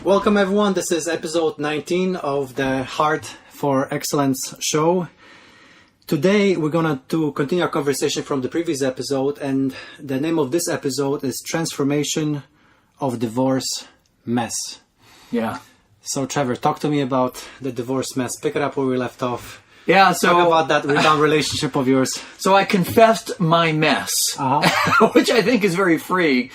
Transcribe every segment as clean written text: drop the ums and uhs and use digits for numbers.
Welcome everyone, this is episode 19 of the Heart for Excellence show. Today we're going to continue our conversation from the previous episode, and the name of this episode is Transformation of Divorce Mess. Yeah. So Trevor, talk to me about the divorce mess. Pick it up where we left off. Yeah, so... Talk about that rebound relationship of yours. So I confessed my mess, which I think is very free,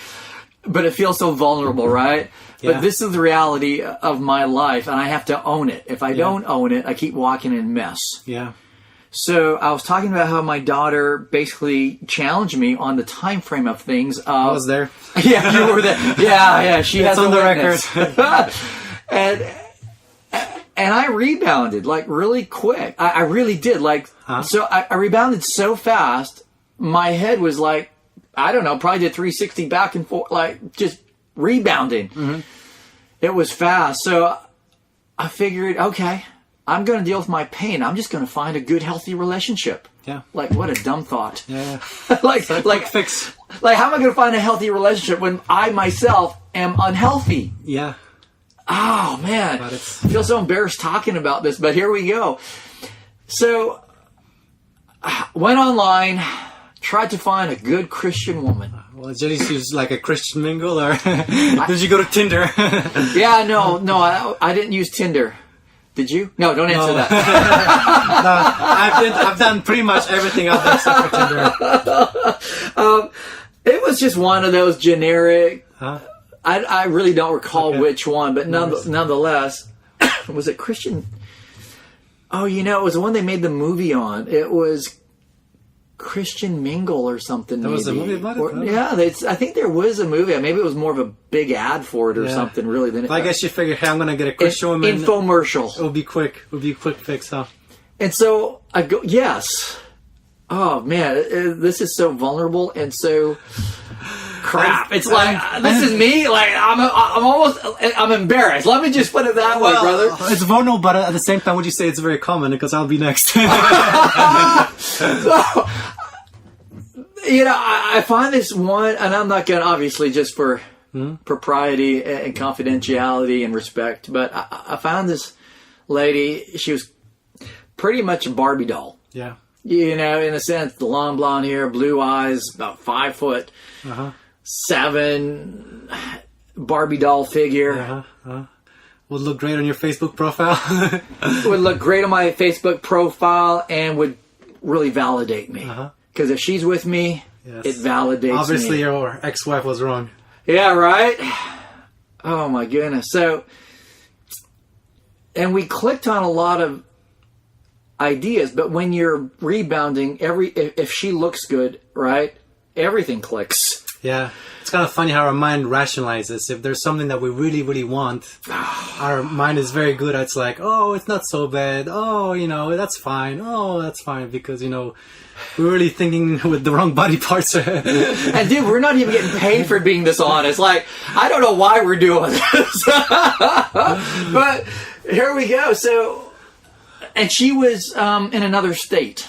but it feels so vulnerable, right? Yeah. But this is the reality of my life, and I have to own it. If I don't own it, I keep walking in mess. Yeah. So I was talking about how my daughter basically challenged me on the time frame of things. I was there. Yeah, you were there. Yeah, she has on the record. And I rebounded like really quick. I really did. So I rebounded so fast. My head was like, I don't know, probably did 360 back and forth, like just rebounding. Mm-hmm. It was fast. So I figured, okay, I'm going to deal with my pain. I'm just going to find a good, healthy relationship. Yeah. Like, what a dumb thought. Yeah. like fix. Like, how am I going to find a healthy relationship when I myself am unhealthy? Yeah. Oh, man. I feel so embarrassed talking about this, but here we go. So, went online, tried to find a good Christian woman. Well, did you use like a Christian mingle, or did you go to Tinder? Yeah, no, I didn't use Tinder. Did you? No, don't answer that. No, I've done pretty much everything out there except for Tinder. It was just one of those generic... Huh? I really don't recall which one, but nonetheless, was it Christian? Oh, it was the one they made the movie on. It was Christian Mingle or something. There was a movie about it? Yeah, I think there was a movie. Maybe it was more of a big ad for it or something, really. Than I guess you figure, hey, I'm going to get a Christian woman. Infomercial. It'll be quick. It'll be a quick fix, huh? And so I go, yes. Oh, man, this is so vulnerable and so... crap. It's like, this is me. Like, I'm embarrassed. Let me just put it that way, brother. It's vulnerable, but at the same time, would you say it's very common? Because I'll be next. So, I find this one, and I'm not going to, obviously, just for propriety and confidentiality and respect, but I found this lady, she was pretty much a Barbie doll. Yeah. In a sense, the long blonde hair, blue eyes, about 5 foot. 7 Barbie doll figure. Would look great on your Facebook profile. Would look great on my Facebook profile and would really validate me. Because if she's with me, it validates me. Obviously, your ex-wife was wrong. Yeah, right? Oh, my goodness. So, and we clicked on a lot of ideas, but when you're rebounding, if she looks good, right, everything clicks. Yeah. It's kind of funny how our mind rationalizes. If there's something that we really, really want, our mind is very good. It's like, oh, it's not so bad. Oh, that's fine. Oh, that's fine. Because, we're really thinking with the wrong body parts. And dude, we're not even getting paid for being this honest. Like, I don't know why we're doing this. But here we go. So, and she was in another state.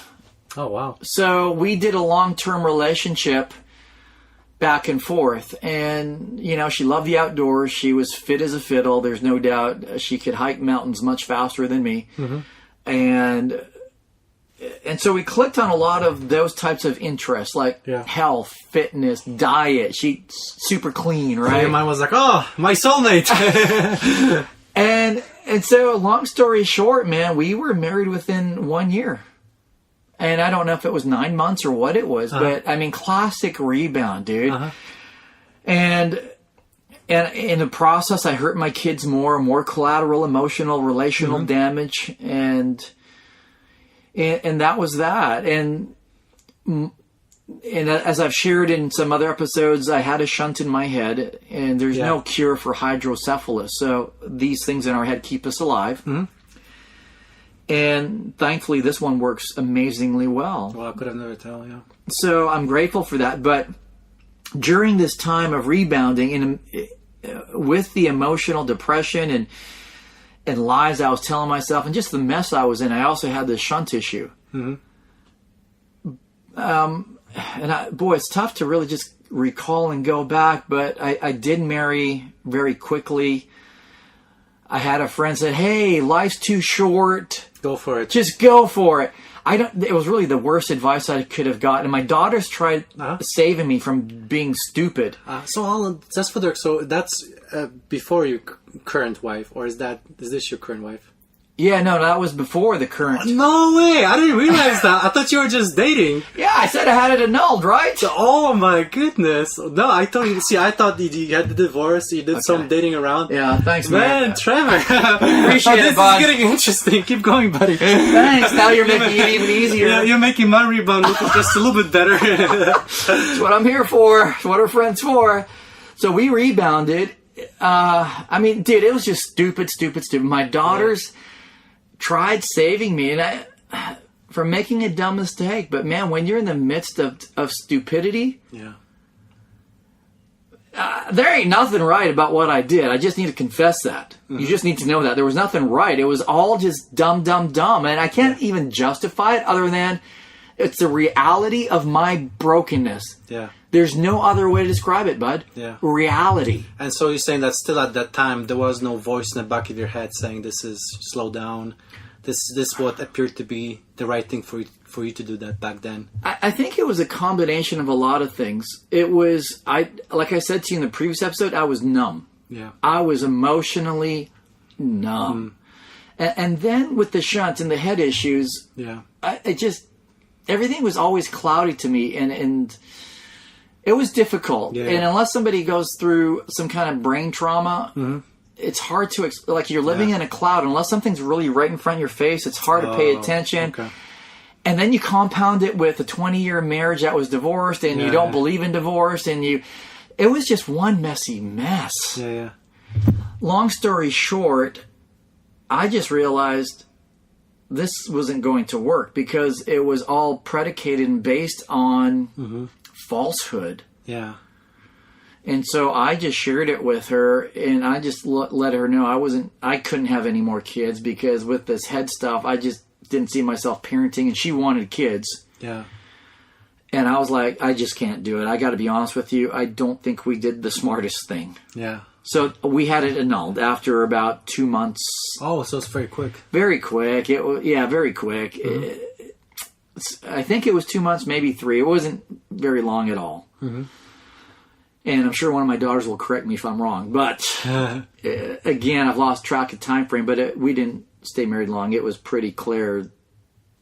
Oh, wow. So we did a long-term relationship back and forth, and she loved the outdoors. She was fit as a fiddle. There's no doubt she could hike mountains much faster than me. And so we clicked on a lot of those types of interests, like health, fitness, diet. She's super clean, right? And mine was like, oh, my soulmate. and so long story short, man, we were married within 1 year. And I don't know if it was 9 months or what it was, but I mean, classic rebound, dude. And in the process, I hurt my kids more collateral, emotional, relational damage, and that was that. And as I've shared in some other episodes, I had a shunt in my head, and there's no cure for hydrocephalus. So these things in our head keep us alive. And thankfully, this one works amazingly well. Well, I could have never tell, yeah. So I'm grateful for that. But during this time of rebounding, with the emotional depression and lies I was telling myself, and just the mess I was in, I also had this shunt issue. It's tough to really just recall and go back, but I did marry very quickly. I had a friend said, "Hey, life's too short. Go for it. Just go for it." It was really the worst advice I could have gotten. My daughters tried saving me from being stupid. So that's before your current wife, or is this your current wife? Yeah, no, that was before the current. No way! I didn't realize that. I thought you were just dating. Yeah, I said I had it annulled, right? Oh my goodness! No, I thought you had the divorce. You did some dating around. Yeah, thanks, man. Trevor, appreciate it, bud. This is getting interesting. Keep going, buddy. Thanks. Now you're making it even easier. Yeah, you're making my rebound look just a little bit better. That's what I'm here for. That's what our friends for. So we rebounded. I mean, dude, it was just stupid. My daughters tried saving me from making a dumb mistake. But man, when you're in the midst of stupidity, there ain't nothing right about what I did. I just need to confess that. You just need to know that. There was nothing right. It was all just dumb. And I can't even justify it other than it's the reality of my brokenness. Yeah. There's no other way to describe it, bud. Yeah. Reality. And so you're saying that still at that time, there was no voice in the back of your head saying, slow down. This is what appeared to be the right thing for you to do that back then. I think it was a combination of a lot of things. It was, like I said to you in the previous episode, I was numb. Yeah. I was emotionally numb. And then with the shunt and the head issues, everything was always cloudy to me, and it was difficult. Yeah. And unless somebody goes through some kind of brain trauma, it's hard to, like you're living in a cloud. Unless something's really right in front of your face, it's hard to pay attention. Okay. And then you compound it with a 20-year marriage that was divorced, and you don't believe in divorce, and it was just one messy mess. Yeah. Long story short, I just realized this wasn't going to work because it was all predicated and based on falsehood. Yeah. And so I just shared it with her, and I just let her know I couldn't have any more kids because with this head stuff, I just didn't see myself parenting, and she wanted kids. Yeah. And I was like, I just can't do it. I got to be honest with you. I don't think we did the smartest thing. Yeah. So we had it annulled after about 2 months. Oh, so it's very quick. Very quick. Very quick. I think it was 2 months, maybe 3. It wasn't very long at all. And I'm sure one of my daughters will correct me if I'm wrong. But again, I've lost track of time frame. But we didn't stay married long. It was pretty clear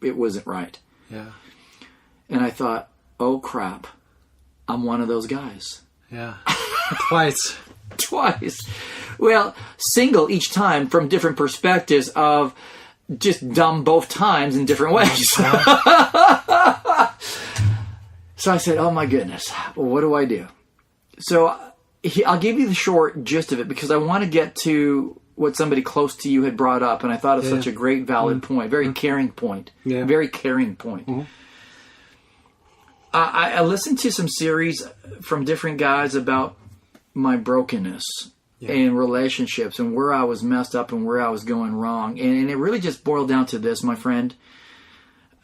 it wasn't right. Yeah. And I thought, oh crap, I'm one of those guys. Yeah. Twice. Well, single each time from different perspectives of just dumb both times in different ways. So I said, oh my goodness, what do I do? So I'll give you the short gist of it because I want to get to what somebody close to you had brought up, and I thought it was such a great, valid point, very caring point, very caring point. I listened to some series from different guys about my brokenness and relationships and where I was messed up and where I was going wrong. And it really just boiled down to this, my friend.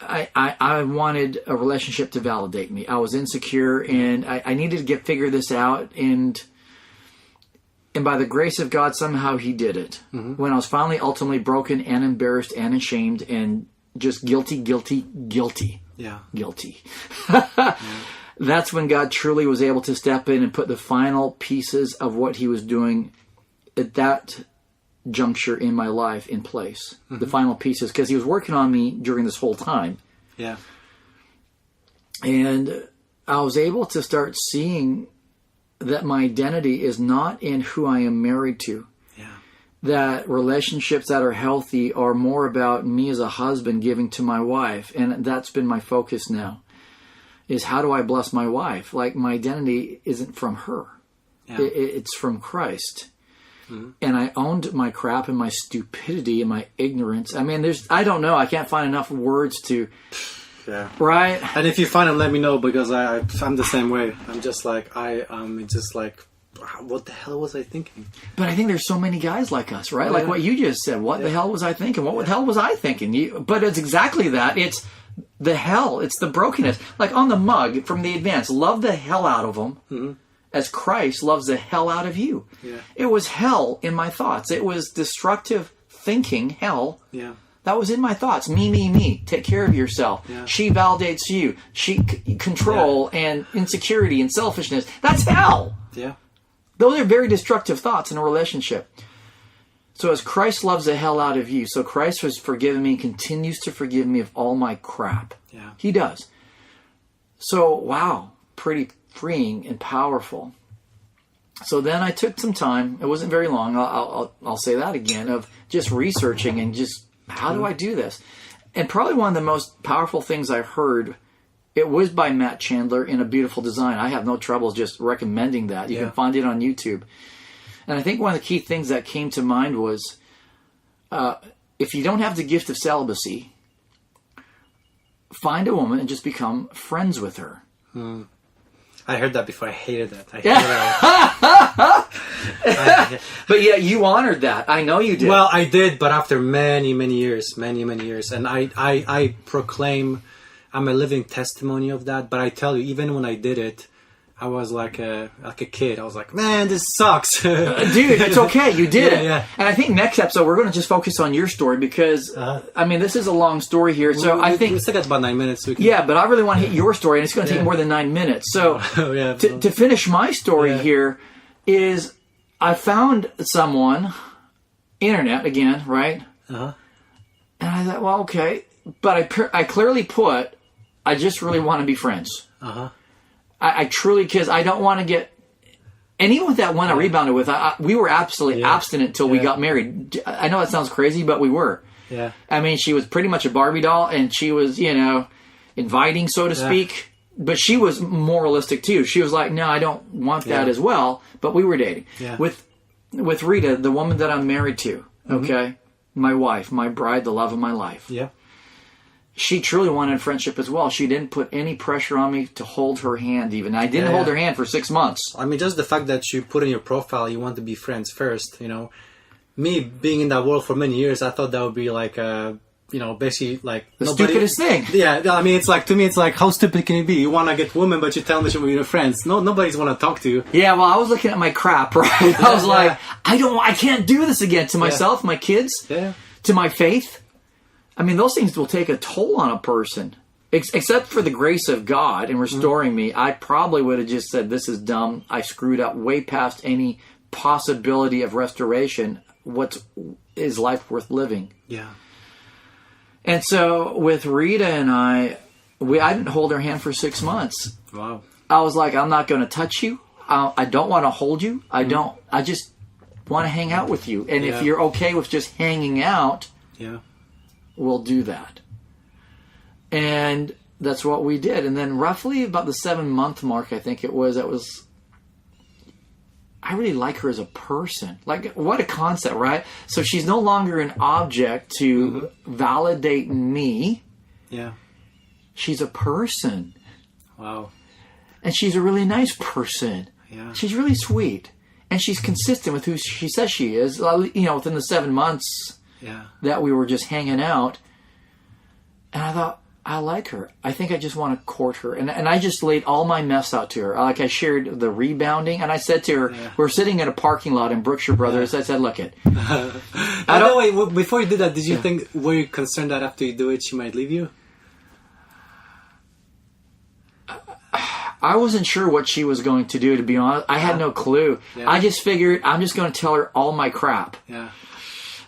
I wanted a relationship to validate me. I was insecure and I needed to figure this out. And by the grace of God, somehow he did it. When I was finally ultimately broken and embarrassed and ashamed and just guilty. Yeah. Guilty. That's when God truly was able to step in and put the final pieces of what he was doing at that juncture in my life in place. The final pieces, because he was working on me during this whole time. Yeah. And I was able to start seeing that my identity is not in who I am married to. Yeah. That relationships that are healthy are more about me as a husband giving to my wife. And that's been my focus now. Is how do I bless my wife? Like my identity isn't from her. Yeah. It's from Christ. And I owned my crap and my stupidity and my ignorance. I mean, I don't know. I can't find enough words to... Yeah. Right? And if you find them, let me know because I'm the same way. I'm just like, what the hell was I thinking? But I think there's so many guys like us, right? Like what you just said. What the hell was I thinking? What the hell was I thinking? But it's exactly that. It's the hell. It's the brokenness. Like on the mug from the Advance, love the hell out of them as Christ loves the hell out of you. Yeah. It was hell in my thoughts. It was destructive thinking, hell. Yeah. That was in my thoughts. Me. Take care of yourself. Yeah. She validates you. Control and insecurity and selfishness. That's hell. Yeah. Those are very destructive thoughts in a relationship. So as Christ loves the hell out of you, so Christ has forgiven me, continues to forgive me of all my crap. Yeah. He does. So, wow, pretty freeing and powerful. So then I took some time. It wasn't very long. I'll say that again, of just researching and just, how do I do this? And probably one of the most powerful things I heard, it was by Matt Chandler in A Beautiful Design. I have no trouble just recommending that. You can find it on YouTube. And I think one of the key things that came to mind was, if you don't have the gift of celibacy, find a woman and just become friends with her. I heard that before. I hated that. I hated that. But yeah, you honored that. I know you did. Well, I did, but after many years. And I proclaim, I'm a living testimony of that. But I tell you, even when I did it, I was like a kid. I was like, man, this sucks. Dude, it's okay. You did it. Yeah. And I think next episode, we're going to just focus on your story because, I mean, this is a long story here. So I think... We still got about 9 minutes. So we can... Yeah, but I really want to hit your story, and it's going to take more than 9 minutes. So to finish my story here is I found someone, internet again, right? And I thought, well, okay. But I clearly put, I just really want to be friends. I truly, because I don't want to get, and even with that one I rebounded with, we were absolutely abstinent until we got married. I know that sounds crazy, but we were. Yeah. I mean, she was pretty much a Barbie doll, and she was, inviting, so to speak, but she was moralistic too. She was like, no, I don't want that as well, but we were dating. Yeah. With Rita, the woman that I'm married to, okay, my wife, my bride, the love of my life. Yeah. She truly wanted friendship as well. She didn't put any pressure on me to hold her hand even. I didn't hold her hand for 6 months. I mean, just the fact that you put in your profile, you want to be friends first, Me being in that world for many years, I thought that would be like, basically like... The stupidest thing. Yeah, I mean, it's like, to me, it's like, how stupid can it be? You want to get women, but you tell them that you're with your friends. No, nobody's want to talk to you. Yeah, well, I was looking at my crap, right? I was like, I can't do this again to myself, my kids, to my faith. I mean, those things will take a toll on a person. Except for the grace of God in restoring me, I probably would have just said, this is dumb. I screwed up way past any possibility of restoration. Is life worth living? Yeah. And so with Rita and I didn't hold her hand for 6 months. Wow. I was like, I'm not going to touch you. I don't want to hold you. I just want to hang out with you. And if you're okay with just hanging out, we'll do that. And that's what we did. And then roughly about the 7-month mark, I think it was, I really like her as a person. Like, what a concept, right? So she's no longer an object to validate me. Yeah. She's a person. Wow. And she's a really nice person. Yeah. She's really sweet. And she's consistent with who she says she is. Within the 7 months that we were just hanging out. And I thought, I like her. I think I just want to court her. And I just laid all my mess out to her. Like, I shared the rebounding. And I said to her, we're sitting in a parking lot in Brookshire Brothers. I said, look it. By the way, before you did that, did you think, were you concerned that after you do it, she might leave you? I wasn't sure what she was going to do, to be honest. I had no clue. Yeah. I just figured I'm just going to tell her all my crap. Yeah.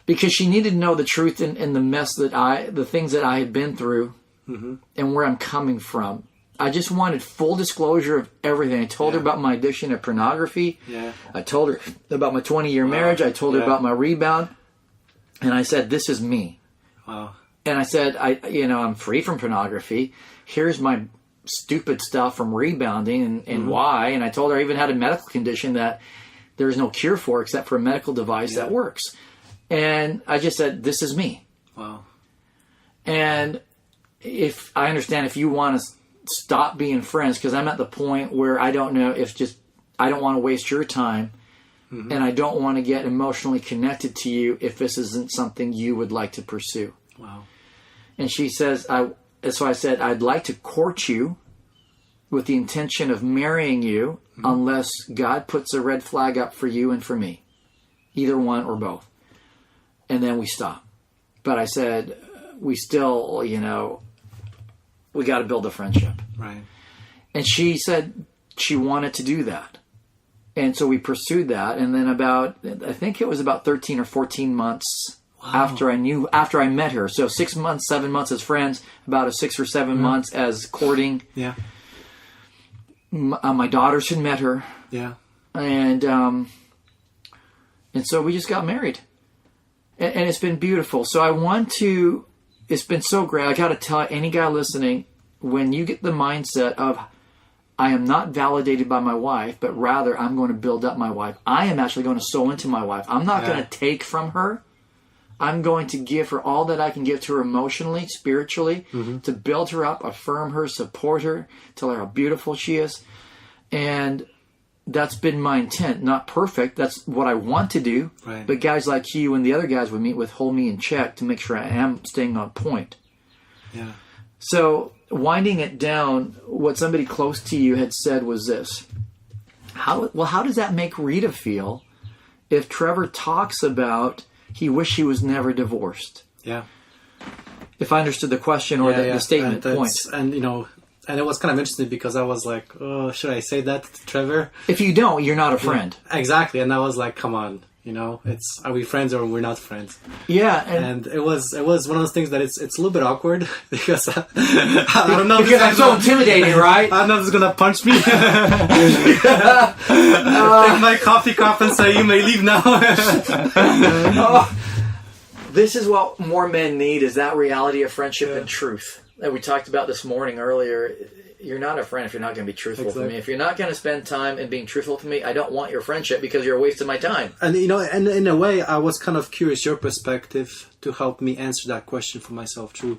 Because she needed to know the truth and the mess the things that I had been through and where I'm coming from. I just wanted full disclosure of everything. I told her about my addiction to pornography. Yeah. I told her about my 20-year marriage. I told her about my rebound. And I said, this is me. Wow. And I said, I'm free from pornography. Here's my stupid stuff from rebounding and why. And I told her I even had a medical condition that there is no cure for except for a medical device that works. And I just said, this is me. Wow. And if I understand if you want to stop being friends, because I'm at the point where I don't know I don't want to waste your time and I don't want to get emotionally connected to you if this isn't something you would like to pursue. Wow. And she says, so I said, I'd like to court you with the intention of marrying you unless God puts a red flag up for you and for me. Either one or both. And then we stop. But I said, we still, we got to build a friendship. Right. And she said she wanted to do that. And so we pursued that. And then I think it was about 13 or 14 months after I met her. So 6 months, 7 months as friends, about a 6 or 7 months as courting. Yeah. My daughters had met her. Yeah. And so we just got married. And it's been beautiful. So it's been so great. I got to tell any guy listening, when you get the mindset of, I am not validated by my wife, but rather I'm going to build up my wife. I am actually going to sow into my wife. I'm not going to take from her. I'm going to give her all that I can give to her emotionally, spiritually, to build her up, affirm her, support her, tell her how beautiful she is. And that's been my intent. Not perfect. That's what I want to do. Right. But guys like you and the other guys we meet with hold me in check to make sure I am staying on point. Yeah. So winding it down, what somebody close to you had said was this. How does that make Rita feel if Trevor talks about he wished he was never divorced? Yeah. If I understood the question or the statement point. And it was kind of interesting because I was like, oh, should I say that to Trevor? If you don't, you're not a friend. Yeah, exactly. And I was like, come on, are we friends or we're not friends? Yeah. And it was one of those things that it's a little bit awkward because I don't know. Because I'm so intimidating, right? I don't know if it's going to punch me. Take my coffee cup and say, you may leave now. This is what more men need, is that reality of friendship and truth that we talked about this morning earlier. You're not a friend if you're not going to be truthful to me. If you're not going to spend time in being truthful to me, I don't want your friendship because you're a waste of my time. And and in a way, I was kind of curious your perspective to help me answer that question for myself too.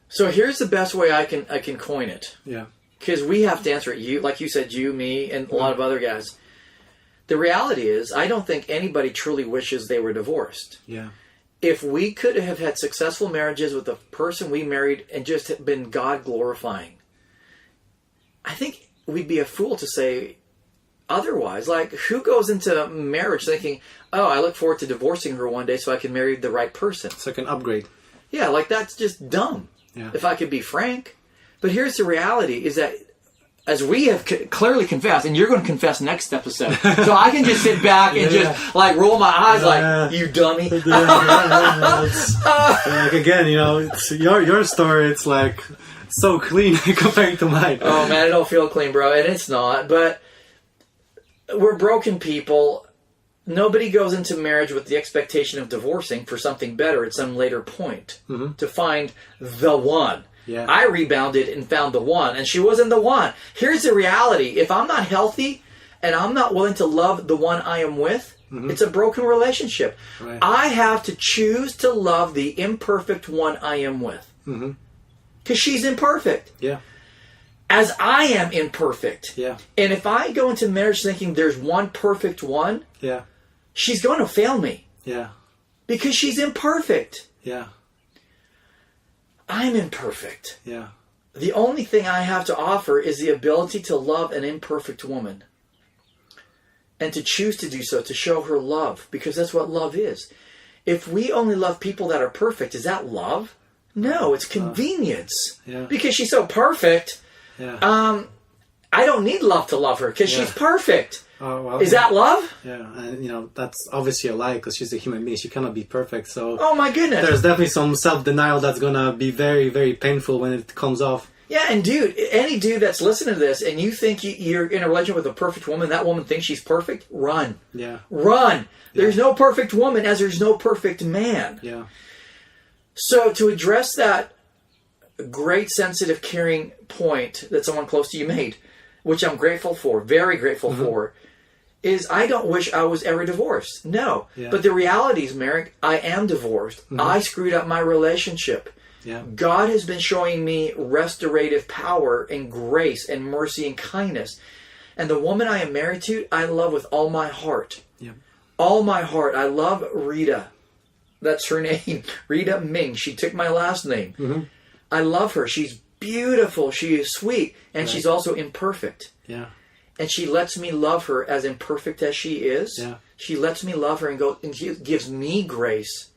So here's the best way I can coin it. Yeah. Because we have to answer it. You, like you said, you, me, and a lot of other guys. The reality is, I don't think anybody truly wishes they were divorced. Yeah. If we could have had successful marriages with the person we married and just been God glorifying, I think we'd be a fool to say otherwise. Like, who goes into marriage thinking, oh, I look forward to divorcing her one day so I can marry the right person? It's like an upgrade. Yeah, like that's just dumb. Yeah. If I could be frank. But here's the reality, is that as we have clearly confessed, and you're going to confess next episode, so I can just sit back and just like roll my eyes like, you dummy. Like again, it's your story. It's like so clean compared to mine. Oh man, it don't feel clean, bro, and it's not. But we're broken people. Nobody goes into marriage with the expectation of divorcing for something better at some later point to find the one. Yeah. I rebounded and found the one, and she wasn't the one. Here's the reality. If I'm not healthy and I'm not willing to love the one I am with, it's a broken relationship. Right. I have to choose to love the imperfect one I am with. Because she's imperfect. Yeah. As I am imperfect. Yeah. And if I go into marriage thinking there's one perfect one, Yeah. she's going to fail me. Yeah. Because she's imperfect. Yeah. I'm imperfect. Yeah. The only thing I have to offer is the ability to love an imperfect woman. And to choose to do so, to show her love. Because that's what love is. If we only love people that are perfect, is that love? No, it's convenience. Yeah. Because she's so perfect, Yeah. I don't need love to love her. Because she's perfect. Oh, well, Is that love? Yeah, and that's obviously a lie because she's a human being. She cannot be perfect. So Oh my goodness. there's definitely some self-denial that's gonna be very, very painful when it comes off. Yeah, and dude, any dude that's listening to this and you think you're in a relationship with a perfect woman, that woman thinks she's perfect, run. Yeah. Run. There's no perfect woman as there's no perfect man. Yeah. So to address that great, sensitive, caring point that someone close to you made, which I'm grateful for, very grateful for, is I don't wish I was ever divorced. No. Yeah. But the reality is, Merrick, I am divorced. I screwed up my relationship. Yeah. God has been showing me restorative power and grace and mercy and kindness. And the woman I am married to, I love with all my heart. Yeah. All my heart. I love Rita. That's her name. Rita Ming. She took my last name. I love her. She's beautiful. She is sweet. And she's also imperfect. Yeah. And she lets me love her as imperfect as she is. Yeah. She lets me love her and she gives me grace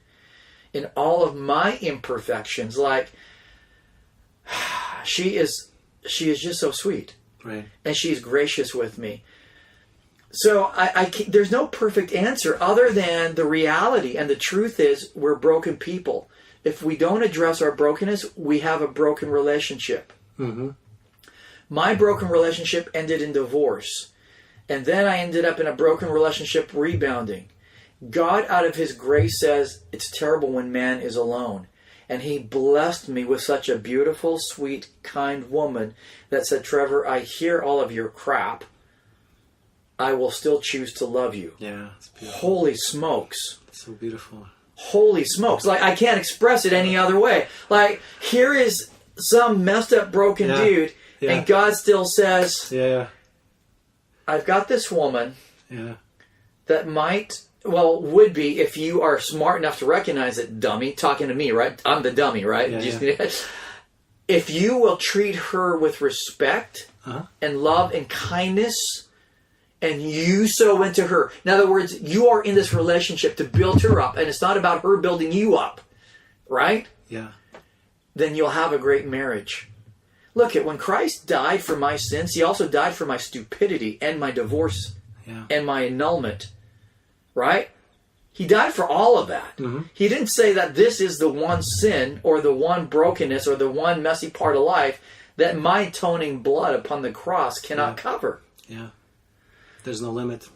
in all of my imperfections. Like, she is just so sweet. Right. And she's gracious with me. So there's no perfect answer other than the reality. And the truth is, we're broken people. If we don't address our brokenness, we have a broken relationship. Mm-hmm. My broken relationship ended in divorce. And then I ended up in a broken relationship rebounding. God, out of his grace, says it's terrible when man is alone. And he blessed me with such a beautiful, sweet, kind woman that said, Trevor, I hear all of your crap. I will still choose to love you. Yeah, it's beautiful. Holy smokes. It's so beautiful. Holy smokes. Like, I can't express it any other way. Like, here is some messed up, broken dude, and God still says, I've got this woman that would be, if you are smart enough to recognize it, dummy, talking to me, right? I'm the dummy, right? If you will treat her with respect and love and kindness, and you sow into her. In other words, you are in this relationship to build her up, and it's not about her building you up, right? Yeah. Then you'll have a great marriage. Look, when Christ died for my sins, he also died for my stupidity and my divorce and my annulment, right? He died for all of that. Mm-hmm. He didn't say that this is the one sin or the one brokenness or the one messy part of life that my atoning blood upon the cross cannot cover. Yeah. There's no limit.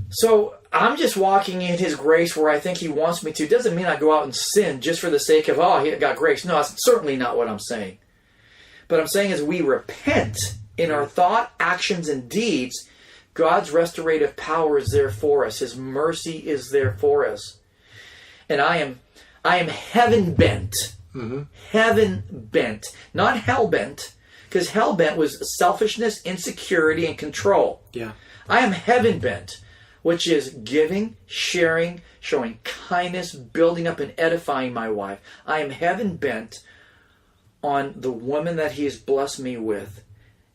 So I'm just walking in his grace where I think he wants me to. It doesn't mean I go out and sin just for the sake of, he got grace. No, that's certainly not what I'm saying. But I'm saying as we repent in our thought, actions, and deeds, God's restorative power is there for us. His mercy is there for us. And I am heaven bent. Mm-hmm. Heaven bent. Not hell bent. Because hell bent was selfishness, insecurity, and control. Yeah. I am heaven bent, which is giving, sharing, showing kindness, building up and edifying my wife. I am heaven bent on the woman that he has blessed me with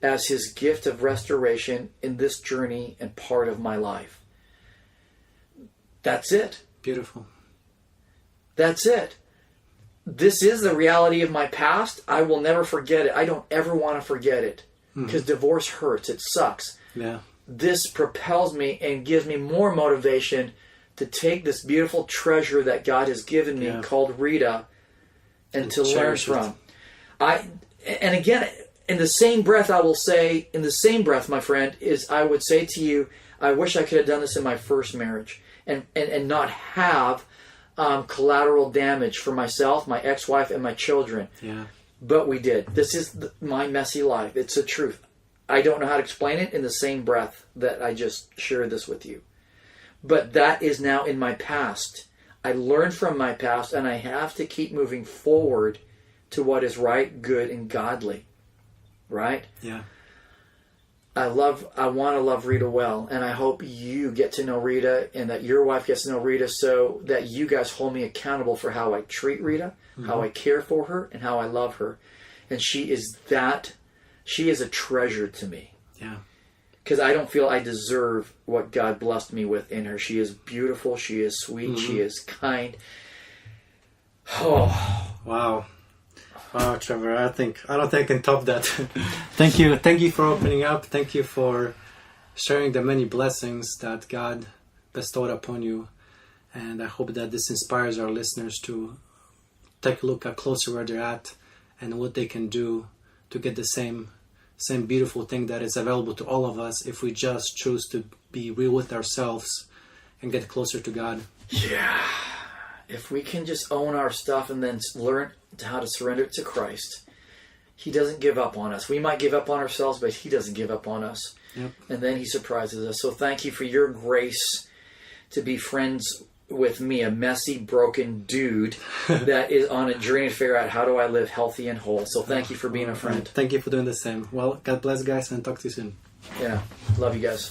as his gift of restoration in this journey and part of my life. That's it. Beautiful. That's it. This is the reality of my past. I will never forget it. I don't ever want to forget it because divorce hurts. It sucks. Yeah. This propels me and gives me more motivation to take this beautiful treasure that God has given me called Rita and to learn from. And again, in the same breath, I will say, my friend, I would say to you, I wish I could have done this in my first marriage and not have collateral damage for myself, my ex-wife, and my children. Yeah. But we did. This is my messy life. It's the truth. I don't know how to explain it in the same breath that I just shared this with you. But that is now in my past. I learned from my past, and I have to keep moving forward to what is right, good, and godly. Right? Yeah. I want to love Rita well, and I hope you get to know Rita and that your wife gets to know Rita so that you guys hold me accountable for how I treat Rita, how I care for her, and how I love her. And she is a treasure to me. Yeah. Because I don't feel I deserve what God blessed me with in her. She is beautiful, she is sweet, she is kind. Oh. Wow. Wow, Trevor, I don't think I can top that. Thank you for opening up. Thank you for sharing the many blessings that God bestowed upon you. And I hope that this inspires our listeners to take a look at closer where they're at and what they can do to get the same beautiful thing that is available to all of us if we just choose to be real with ourselves and get closer to God. Yeah. If we can just own our stuff and then learn how to surrender it to Christ, he doesn't give up on us. We might give up on ourselves, but he doesn't give up on us. Yep. And then he surprises us. So thank you for your grace to be friends with me, a messy, broken dude that is on a journey to figure out how do I live healthy and whole. So thank you for being a friend. Thank you for doing the same. Well, God bless, guys, and talk to you soon. Yeah. Love you guys.